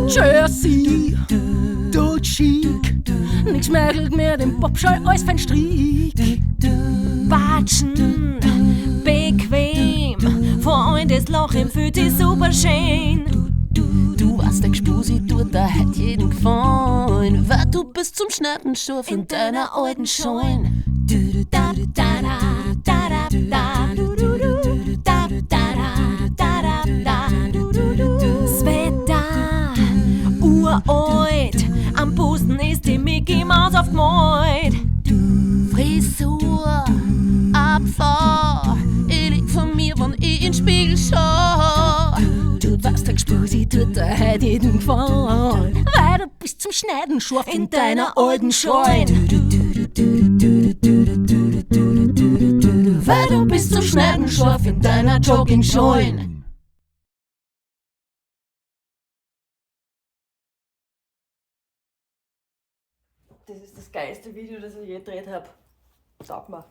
Jersey, dort schick, nix merkelt mir den Popschall als fein Strick. Watschen, bequem, vor allem das Lachen fühlt sich super schön. Du weißt, der Gspusi tut da hat jeden gefallen, weil du bist zum Schnappen scharf in deiner alten Scheun. Das Wetter, uralt, am Busen ist die Mickey Maus aufgemalt. Frisur, Abfahr, ich lieg von mir, wenn ich in den Spiegel schau. Du weißt, der Gspusi tut da heute jeden gefallen, weil du bist zum Schneiden scharf in deiner alten Scheun. Weil du bist zum Schneiden scharf in deiner Joggingscheun. Das ist das geilste Video, das ich je gedreht habe. Sag mal.